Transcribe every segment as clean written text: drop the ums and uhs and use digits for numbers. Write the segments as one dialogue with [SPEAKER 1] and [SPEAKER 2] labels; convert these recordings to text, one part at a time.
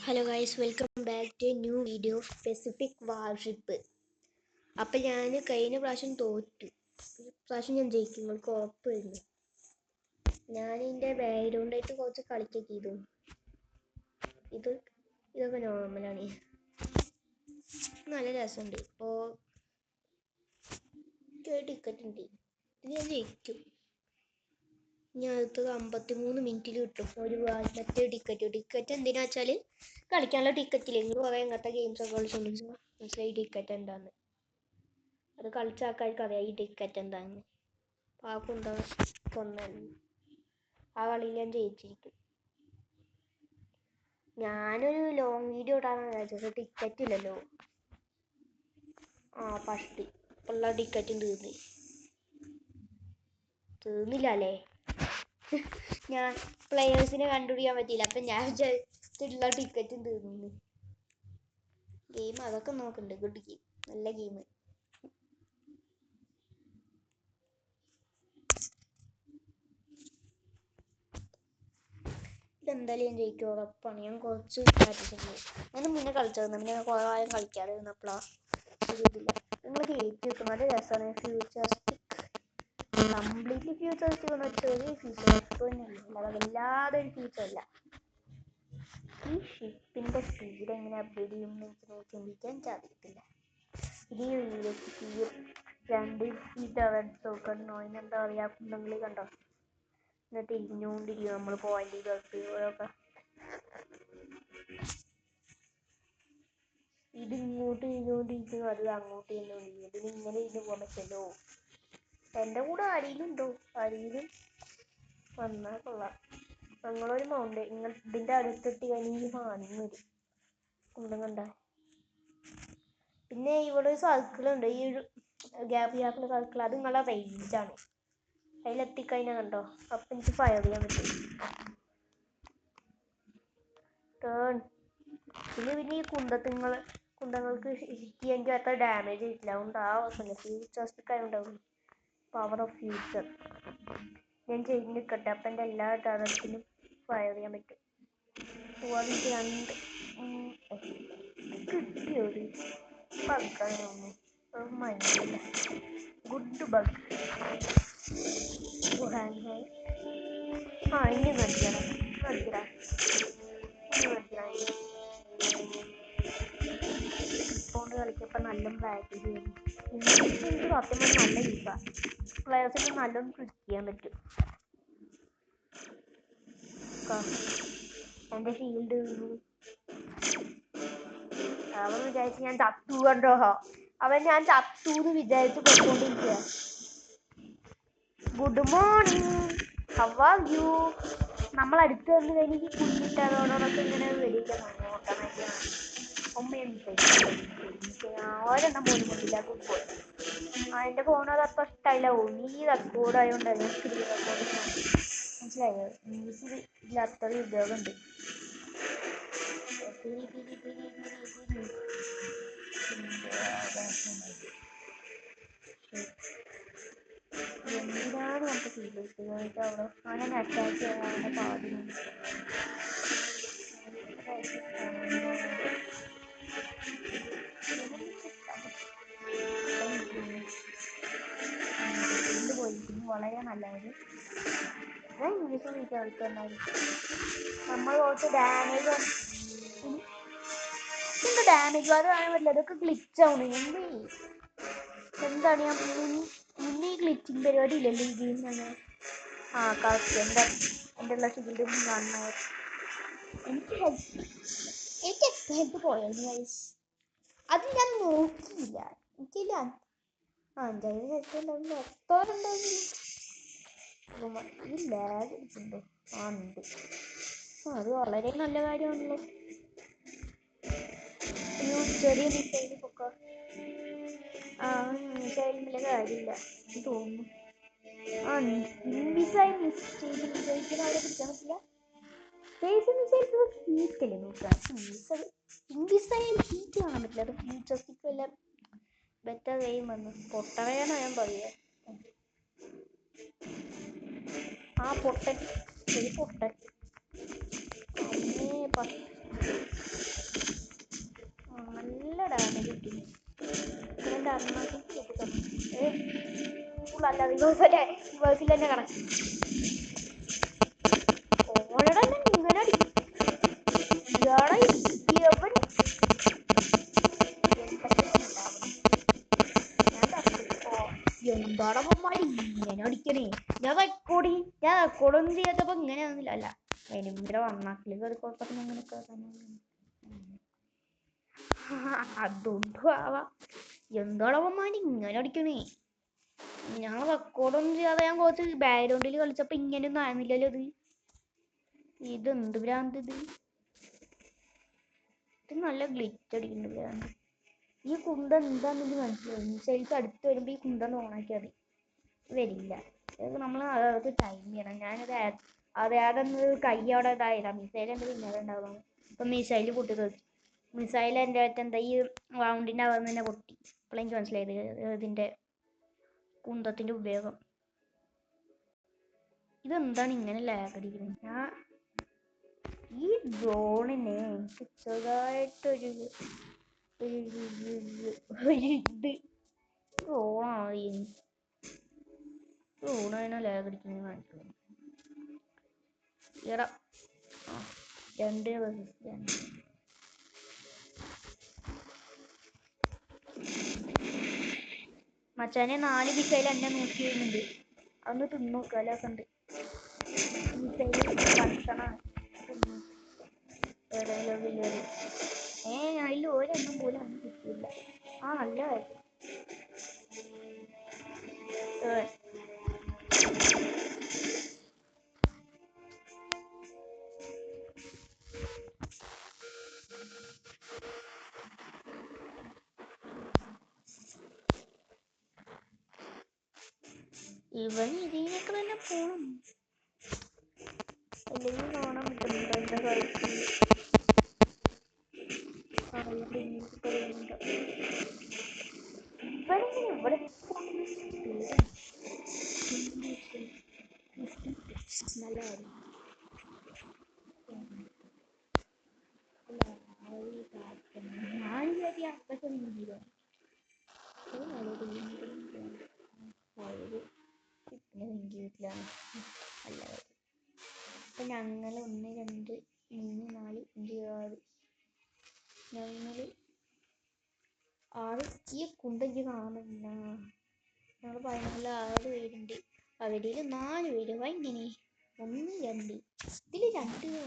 [SPEAKER 1] Hello guys, welcome back to new video of Pacific warship. അപ്പം ഞാൻ കഴിഞ്ഞ പ്രാവശ്യം തോറ്റു. പ്രാവശ്യം ഞാൻ ജയിക്കും, നിങ്ങൾക്ക് ഉറപ്പായിരുന്നു. ഞാൻ ഇതിൻ്റെ ബാക്ക്ഗ്രൗണ്ടായിട്ട് കുറച്ച് കളിക്കൊക്കെ ചെയ്തു. ഇതൊക്കെ നോർമലാണ്. നല്ല രസമുണ്ട്. ഇപ്പോൾ ടിക്കറ്റ് ഉണ്ട്. ഇത് ഞാൻ ജയിക്കും. ഇനി അടുത്തത് 53 മിനിറ്റിൽ കിട്ടും ഒരു മറ്റേ ടിക്കറ്റ് എന്തിനാ വെച്ചാൽ കളിക്കാനുള്ള ടിക്കറ്റില്ല. നിങ്ങൾ കുറേ ഇങ്ങനത്തെ ഗെയിംസൊക്കെ കളിച്ചുകൊണ്ടിരിക്കുക മനസ്സിലായി ടിക്കറ്റ് എന്താന്ന്. അത് കളിച്ച ആൾക്കാർക്ക് അറിയാം ഈ ടിക്കറ്റ് എന്താന്ന്. പാക്കുണ്ടോ കൊന്നല്ല ആ കളിയിൽ ഞാൻ ജയിച്ചിരിക്കും. ഞാനൊരു ലോങ് വീഡിയോ ഇടാനാണ് വിചാരിച്ചത്. ടിക്കറ്റ് ഇല്ലല്ലോ. ഫസ്റ്റ് ഉള്ള ടിക്കറ്റും തീർന്നില്ല അല്ലേ. ഞാൻ പ്ലെയേഴ്സിനെ കണ്ടുപിടിക്കാൻ പറ്റിയില്ല. അപ്പം ഞാൻ വിചാരിച്ചിട്ടുള്ള ടിക്കറ്റും തീർന്നു. ഗെയിം അതൊക്കെ നോക്കുന്നുണ്ട്. ഗുഡ് ഗെയിം, നല്ല ഗെയിം. ഇതെന്തായാലും ഞാൻ ജയിക്കും ഉറപ്പാണ്. ഞാൻ കുറച്ച് പ്രാക്ടീസ് ചെയ്യും. ഞാൻ മുന്നേ കളിച്ചിരുന്നു, പിന്നെ കുറേ കാലം കളിക്കാതെ ഇരുന്നപ്പോഴാണ് ഇതില്ല. നിങ്ങൾ കയറ്റി വെക്കും, നല്ല രസമാണ്. ഫ്യൂച്ചറിസ്റ്റിക് കംപ്ലീറ്റ്ലി ഫ്യൂച്ചറിസ്റ്റിക് എന്ന് ചെറിയ ഫ്യൂച്ചറിസ്റ്റിക് തന്നെയുള്ളൂ, അല്ലാതെ വല്ലാതെ ഒരു ഫ്യൂച്ചറല്ല. ഈ ഷിപ്പിൻ്റെ സ്പീഡ് എങ്ങനെ അപ്ഗ്രേഡ് ചെയ്യുമെന്ന് എനിക്ക് ചിന്തിക്കാൻ സാധിക്കത്തില്ല. ഈ വീഡിയോക്ക് 2 നോക്കണോ, അതിനെന്താ പറയുക, കുണ്ടെങ്കിൽ കണ്ടോ, എന്നിട്ട് ഇരിഞ്ഞുകൊണ്ടിരിക്കും നമ്മൾ പോയിന്റ് ഓരോക്കെ. ഇത് ഇങ്ങോട്ട് ഇരിഞ്ഞുകൊണ്ടിരിക്കും, അത് അങ്ങോട്ട് ഇരിഞ്ഞുകൊണ്ടിരിക്കും. ഇതിന് ഇങ്ങനെ ഇരുന്ന് പോകാൻ പറ്റുമല്ലോ. എൻ്റെ കൂടെ ആരെങ്കിലും വന്നാൽ കൊള്ളാം. ഞങ്ങളൊരു ഇതിൻ്റെ അടുത്തിട്ട് കഴിഞ്ഞ് മാനിങ് വരും കുണ്ടും കണ്ട. പിന്നെ ഇവിടെ ഒരു സർക്കിളുണ്ട്, ഈ ഒരു ഗ്യാപ്പിൽ സർക്കിൾ, അത് നിങ്ങളുടെ റേഞ്ചാണ്. അതിലെത്തിക്കഴിഞ്ഞാൽ കണ്ടോ, അപ്പം എനിക്ക് ഫയർ ചെയ്യാൻ പറ്റും. പിന്നെ ഈ കുന്തങ്ങൾക്ക് ഹിറ്റ് ചെയ്യാൻ അത്ര ഡാമേജ് ചെയ്തില്ല. അതുകൊണ്ട് ആ അവസ്ഥ ഫ്യൂച്ചറിസ്റ്റിക് ആയതുകൊണ്ടാവും. പവർ ഓഫ് ഫ്യൂച്ചർ ഞാൻ ചെയ്ത് നിൽക്കട്ടെ. അപ്പം എൻ്റെ എല്ലാ ടാലൻറ്റിനും ഫയർ ചെയ്യാൻ പറ്റും. എനിക്ക് 2 കിട്ടിയൊരു ബഗ്ഗാണ് തോന്നുന്നു. Good bug. ഇനി കളിക്കണം. ഫോൺ കളിച്ചപ്പോൾ നല്ല പ്രാക്ടീസ് ചെയ്യുന്നു. എനിക്ക് സത്യം പറഞ്ഞാൽ നല്ല യൂസാണ്. പ്ലെയേഴ്സിന് നല്ലോണം ക്ലിക്ക് ചെയ്യാൻ പറ്റും. എൻ്റെ ഷീൽഡ് അവൻ വിചാരിച്ച് ഞാൻ ചത്തു കണ്ടോ. ഞാൻ ചത്തു എന്ന് വിചാരിച്ച് പോയിക്കൊണ്ടിരിക്കുക. Good morning, how are you? നമ്മൾ അടുത്ത് വന്ന് കഴിഞ്ഞ് കുഞ്ഞിട്ടതോടൊക്കെ ഇങ്ങനെ വെടിക്കാൻ ഓട്ടോമാറ്റിക്കാണ്. ഒരെണ്ണം പോലും കൊണ്ടില്ല. Good boy. എൻ്റെ ഫോൺ അതപ്പോൾ ഇഷ്ടമായില്ല. നീ റെക്കോർഡ് ആയതുകൊണ്ടാണ് ഞാൻ സ്ക്രീൻ റെക്കോർഡിങ് മനസ്സിലായോ. ന്യൂസിൽ ഇല്ലാത്ത ഉപയോഗമുണ്ട്. എന്തിനാണ് നമുക്ക് സ്വീകരിച്ചത് അവിടെ അങ്ങനെ അറ്റാക്ക് ചെയ്യാനുള്ള പാടില്ല. വളരെ നല്ലത്. ഇംഗ്ലീഷ് വിചാരിക്കുന്നായിരിക്കും. നമ്മൾ കുറച്ച് ഡാമേജ് അത് കാണാൻ പറ്റില്ല. അതൊക്കെ ഗ്ലിച്ച് ആവുന്നു. എന്താണ് ഞാൻ മുന്നേ ഗ്ലിച്ചിങ് പരിപാടി ഇല്ലല്ലോ ഈ ഗെയിം തന്നെ. കറക്റ്റ് എൻ്റെ ഉള്ള ഷീൽഡും കാണുന്ന എനിക്ക് ഹെൽത്ത് പോയത് ഗൈസ്. അത് ഞാൻ നോക്കിയില്ല. എനിക്കില്ല 5 ഹെൽത്ത് ഉണ്ടായിരുന്നു. എത്തോറുണ്ടായിരുന്നു. ഈ ലാഗ് അടിച്ചിട്ടുണ്ടോ? ഉണ്ട്. അത് വളരെ നല്ല കാര്യമാണല്ലോ. ചെറിയ മിസൈൽ പൊക്ക. മിസൈലിൻ്റെ കാര്യമില്ല തോന്നുന്നു. മിസൈൽ മിസൈൽസിനെ അവിടെ പിടിക്കാൻ പറ്റില്ല. സ്പേസ് മിസൈൽ ഹീറ്റല്ലേ നോക്കുക. മിസൈൽ ഹീറ്റ് കാണാൻ പറ്റില്ല. അത് ഫ്യൂച്ചറിസ്റ്റിക് വല്ല ബെറ്റർ ഗെയിം വന്നു. പൊട്ടണേന്നാ ഞാൻ പറയുക. പൊട്ടൻ ഒരു പൊട്ടൻ. അല്ല ബേസിൽ തന്നെ കണക്ക് ഓളടെ ഇങ്ങനെ എന്താടമ്മമാരി ഇങ്ങനെ അടിക്കണേ ഞാൻ റെക്കോർഡ് ഒന്നും ചെയ്യാത്തപ്പോ ഇങ്ങനെ ഒന്നുമില്ല അല്ല എനിമിയുടെ വന്നാക്കില് കുഴപ്പത്തിന് അങ്ങനെയൊക്കെ അതൊന്നും ആവാ എന്താടമ്മമാരി ഇങ്ങനെ അടിക്കണേ ഞാൻ റെക്കോർഡൊന്നും ചെയ്യാതെ ഞാൻ കുറച്ച് ബാക്ക്ഗ്രൗണ്ടിൽ കളിച്ചപ്പോ ഇങ്ങനെയൊന്നും ആയിരുന്നില്ലല്ലോ ഇതെന്ത് ഭ്രാന്ത് ഇത് നല്ല ഗ്ലിച്ച് അടിക്കുന്നുണ്ട് ഭ്രാന്ത് ഈ കുന്ത എന്താണെന്ന് മനസ്സിലായി മിസൈൽസ് അടുത്ത് വരുമ്പോൾ ഈ കുന്ത ഓണാക്കിയാൽ മതി വരില്ല നമ്മൾ അത് ടൈം ചെയ്യണം ഞാനത് അറിയാതെ കൈ അവിടെ ഇതായില്ല മിസൈൽ എൻ്റെ പിന്നാലെ ഉണ്ടാവും ഇപ്പം മിസൈൽ പൊട്ടി തെറിച്ചു മിസൈൽ എൻ്റെ അടുത്ത് എന്താ ഈ റൗണ്ടിൻ്റെ അവിടെ നിന്ന് തന്നെ പൊട്ടി അപ്പോൾ എനിക്ക് മനസ്സിലായത് ഇതിൻ്റെ കുന്തത്തിൻ്റെ ഉപയോഗം ഇതെന്താണ് ഇങ്ങനെ ലാഗ് അടിക്കുന്നത് ഞാൻ ഈ ഡ്രോണിനെ എനിക്ക് ചെറുതായിട്ടൊരു ഇത് ഡ്രോണാണ് ലാഗ് അടിക്കുന്നത് കാണിക്കുന്നത് എടാ രണ്ട് മച്ചാനെ 4 മിസൈൽ എന്നെ നോക്കി വരുന്നുണ്ട് അതൊന്ന് തിന്നു നോക്കാലൊക്കെ ഉണ്ട് മിസൈൽ കണക്ഷനാണ് അതിൽ ഒരെണ്ണം പോലും ഒന്നും കിട്ടിയില്ല നല്ല കാര്യം ഇവൻ ഇതിനൊക്കെ തന്നെ പോണം അല്ലെങ്കിൽ കാണാൻ പറ്റുന്നുണ്ടോ എന്റെ കളിക്ക് ഇവിടെ നല്ല ഞാൻ അപ്പത്തെ രീതിയില വീട്ടിലാണ് അല്ല അപ്പൊ ഞങ്ങൾ 1 2 3 4 5 6 ഞങ്ങൾ 6 ഈ കുണ്ടെങ്കിൽ കാണുന്നില്ല ഞങ്ങൾ 6 പേരുണ്ട് അവരിൽ 4 പേര് ഇങ്ങനെ 1 2 ഇതിൽ 2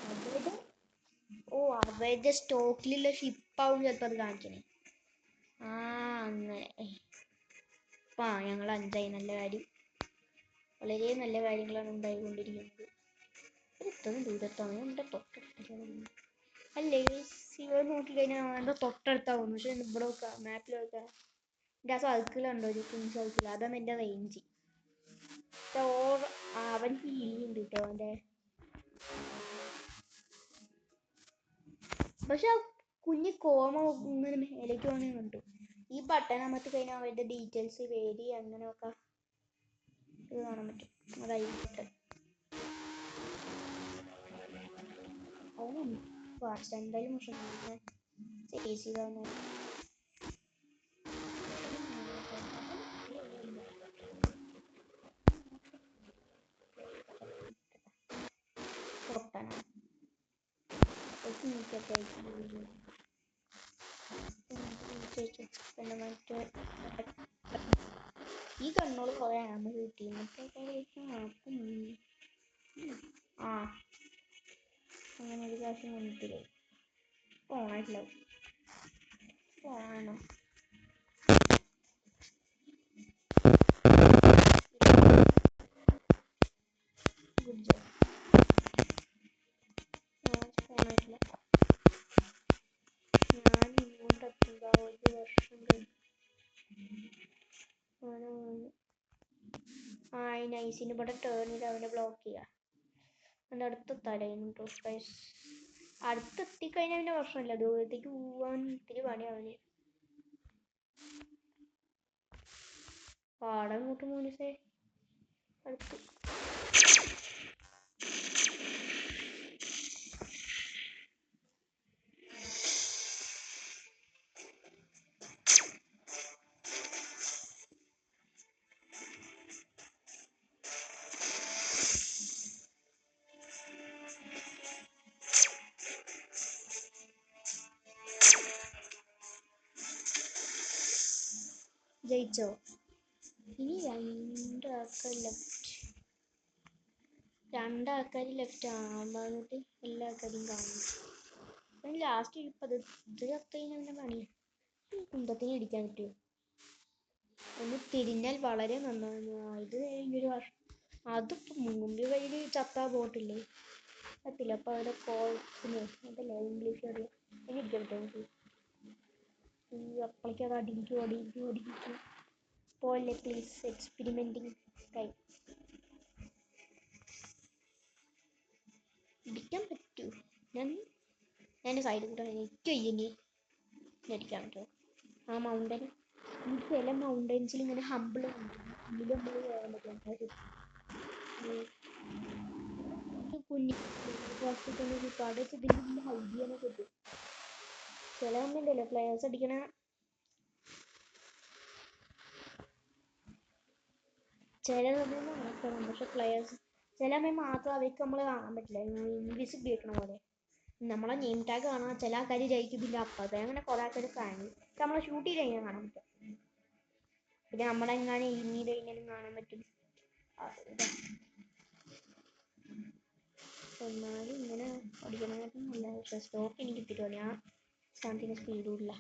[SPEAKER 1] അവരുടെ അവരുടെ സ്റ്റോക്കിലുള്ള ഷിപ്പാവും ചിലപ്പോൾ അത് കാണിക്കണേ അങ്ങനെ ഞങ്ങൾ 5 നല്ല കാര്യം വളരെ നല്ല കാര്യങ്ങളാണ് ഉണ്ടായിക്കൊണ്ടിരിക്കുന്നത് ഇത്രയും ദൂരത്താണ് എൻ്റെ തൊട്ടടുത്ത് അല്ലേ ഇവ നോക്കിക്കഴിഞ്ഞാൽ എൻ്റെ തൊട്ടടുത്താവുന്നു പക്ഷെ ഇവിടെ നോക്കാം മാപ്പിൽ നോക്കാം എൻ്റെ സർക്കിളുണ്ടോ ഒരു കുഞ്ഞ് സർക്കിൾ അതാണ് എൻ്റെ റേഞ്ച് അവൻ ഹീലുണ്ട് കേട്ടോ അവൻ്റെ പക്ഷെ ആ കുഞ്ഞ് കോമ ഇങ്ങനെ മേലേക്ക് വന്ന് കണ്ടു ഈ ബട്ടൺ അമർത്തി കഴിഞ്ഞാൽ അവരുടെ ഡീറ്റെയിൽസ് പേര് അങ്ങനെയൊക്കെ ഇത് കാണാൻ പറ്റും അതായിട്ട് അവൻ എന്തായാലും മോശം ചെയ്താണ് പൊട്ടനാണ് ഈ കണ്ണോട് കുറെ ആമ കിട്ടി അങ്ങനെ ഒരു പ്രാവശ്യം വന്നിട്ടില്ലേ ഓണായിട്ടില്ല ഓണാണോ ഗുഡ് ജോബ് ഓണായിട്ടില്ല ഞാൻ ഇങ്ങോട്ടെത്തുമ്പോ 1 വർഷം നൈസിന് ഇവിടെ ടേൺ ചെയ്ത് അവനെ ബ്ലോക്ക് ചെയ്യാം അവൻ്റെ അടുത്തെത്താലായിരുന്നു കേട്ടോ അടുത്തെത്തിക്കഴിഞ്ഞാൽ പിന്നെ പ്രശ്നമില്ല ദൂരത്തേക്ക് പോവാൻ ഇത്തിരി പണിയാവില്ലേ പാടം കൂട്ടും പോലീസേ അടുത്ത് ജയിച്ചോ? ഇനി രണ്ടാൾക്കാർ ലെഫ്റ്റ് ആകുമ്പോഴത്തെ എല്ലാ ആൾക്കാരും കാണും. ലാസ്റ്റ് ഇത് കത്തുകഴിഞ്ഞാൽ പണി കുന്തത്തിന് ഇടിക്കാൻ പറ്റുമോ? ഒന്ന് തിരിഞ്ഞാൽ വളരെ നന്നായിരുന്നു. ഇത് കഴിഞ്ഞൊരു വർഷം അതിപ്പോൾ മുമ്പ് വഴി ചത്താ പോട്ടില്ലേ പറ്റില്ല. അപ്പോൾ അവിടെ കോഴ്സിന് അതല്ല ഇംഗ്ലീഷ് അറിയാം എനിക്കറിയാം. അപ്പോഴേക്കും അത് അടിക്കും. പോലെ പ്ലീസ് എക്സ്പെരിമെൻറ്റിങ് ടൈം. ഇടിക്കാൻ പറ്റൂ? ഞാൻ സൈഡിൽ കൂടെ എനിക്ക് അടിക്കാൻ പറ്റുമോ? ആ മൗണ്ടൻ ചില മൗണ്ടൻസിൽ ഇങ്ങനെ ഹമ്പിൾ ഉള്ളിൽ നമ്മൾ കയറാൻ പറ്റും. ചില കമ്മിണ്ടല്ലോ പ്ലെയേഴ്സ് അടിക്കണ ചില സമയം നടക്കണം. പക്ഷെ പ്ലെയേഴ്സ് ചില സമയം മാത്രം അവർക്ക് നമ്മൾ കാണാൻ പറ്റില്ല. ഇൻവിസിബിൾ കേൾക്കണ പോലെ നമ്മളെ നെയിം ടാഗ് കാണാൻ ചില ആൾക്കാർ ജയിക്കും. പിന്നെ അപ്പത്തെ അങ്ങനെ കുറെ ആൾക്കാർ കാണും. നമ്മളെ ഷൂട്ട് ചെയ്ത് കഴിഞ്ഞാൽ കാണാൻ പറ്റും. പിന്നെ നമ്മളെങ്ങാനും ഇന്നീട് കഴിഞ്ഞാലും കാണാൻ പറ്റും. എന്നാലും ഇങ്ങനെ അടിക്കണമായിട്ടും നല്ല. പക്ഷേ സ്റ്റോക്ക് എനിക്ക് കിട്ടിട്ടോ. ഞാൻ സാധനത്തിന് സ്പീഡുമില്ല.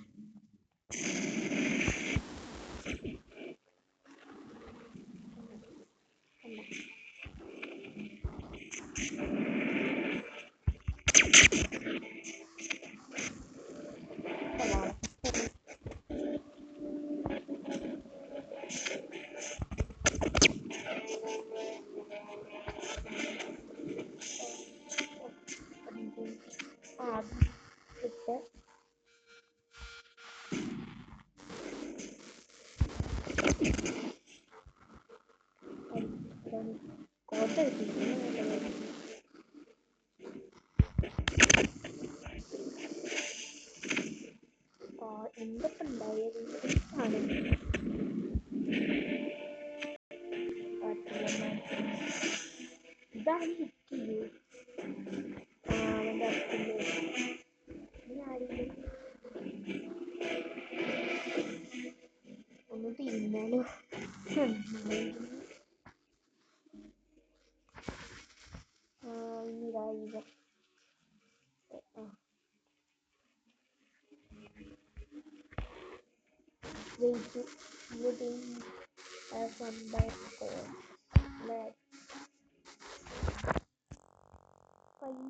[SPEAKER 1] എന്തൊക്കെ ഉണ്ടായത് ഇതാണ് ഹിറ്റ് ചെയ്യൂ. അവൻ്റെ ഒന്ന് തിരിഞ്ഞാലോ? ജയിച്ചു.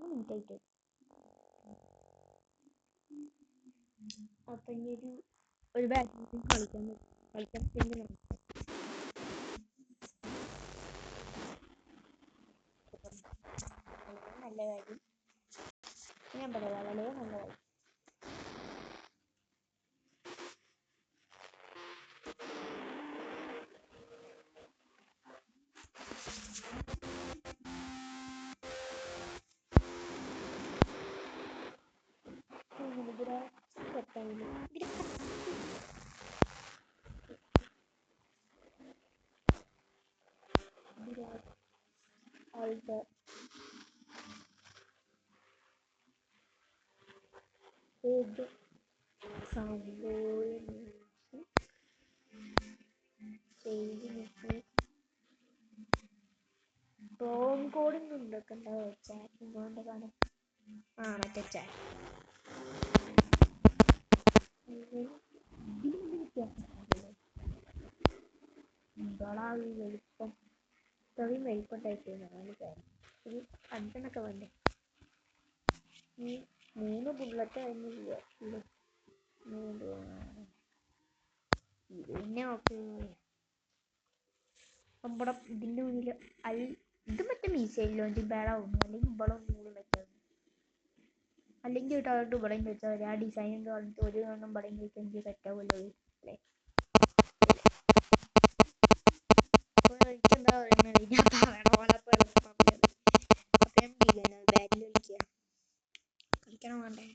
[SPEAKER 1] മിനിറ്റായിട്ട് അപ്പൊ ഇനി ഒരു ബാഡ്മിൻ്റൺ കളിക്കാൻ നല്ല കാര്യം. ഞാൻ പറയാം വളരെ നല്ല കാര്യം. പ്രോം കോഡിങ് ഉണ്ടൊക്കെ ഉണ്ടാവും. ചാറ്റ് കൊണ്ട് കാണും. മറ്റേ ചാറ്റ് വലിപ്പം ഇത്രയും വലിപ്പമായിട്ട് ഒരു അഞ്ചെണ്ണൊക്കെ വേണ്ടേ? ഈ 3 ബുള്ളറ്റ് കഴിഞ്ഞ് ഇത് പിന്നെ നോക്ക് നമ്മുടെ ഇതിൻ്റെ ഉള്ളിൽ ഇത് മറ്റേ മീസൈൽ ലോഞ്ചിങ് പാഡാവും. അല്ലെങ്കിൽ ഇവിടെ ഒന്നുകൂടി വെച്ചത്, അല്ലെങ്കിൽ ഇട്ട് ഇവിടെയും വെച്ചാൽ മതി. ആ ഡിസൈൻ കളഞ്ഞിട്ട് ഒരു എണ്ണം ഇവിടെയും വെച്ചാൽ എനിക്ക് സെറ്റാവുമല്ലോ അല്ലേ? അപ്പോൾ എനിക്കെന്താ പറയുന്നത്? ഞാൻ പറയണ പോലെ ബാറ്റിൽ കളിക്കണം വേണ്ടേ?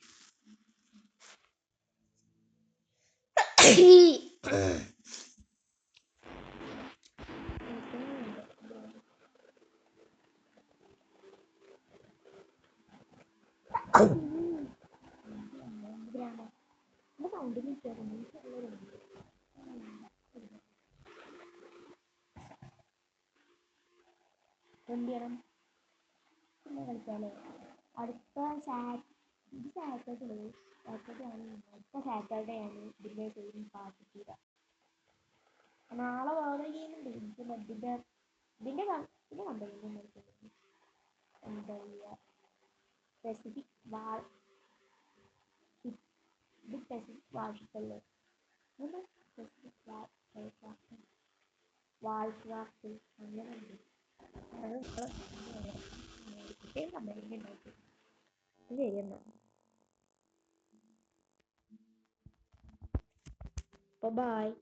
[SPEAKER 1] സൗണ്ട് എന്ത് ചെയ്യണം? പിന്നെ കളിക്കാമല്ലേ? അടുത്ത സാറ്റർഡേ ആണ്. അടുത്ത സാറ്റർഡേ ആണ് ഇതിൻ്റെ സെയിം പാർട്ട് തീരുക. നാളെ വേറെ ചെയ്യുന്നുണ്ട്. എനിക്ക് ഇതിൻ്റെ കമ്പനി എന്താ പറയുക, സ്പെസിഫിക് വാർഷിപ്പല്ലേ, സ്പെസിഫിക് വാൾക്രാഫ്റ്റ് അങ്ങനെ ഉണ്ട്. അത് പ്രത്യേകം കമ്പനി ഉണ്ടാക്കി. ശരിയെന്നാ അപ്പോൾ ബായ്.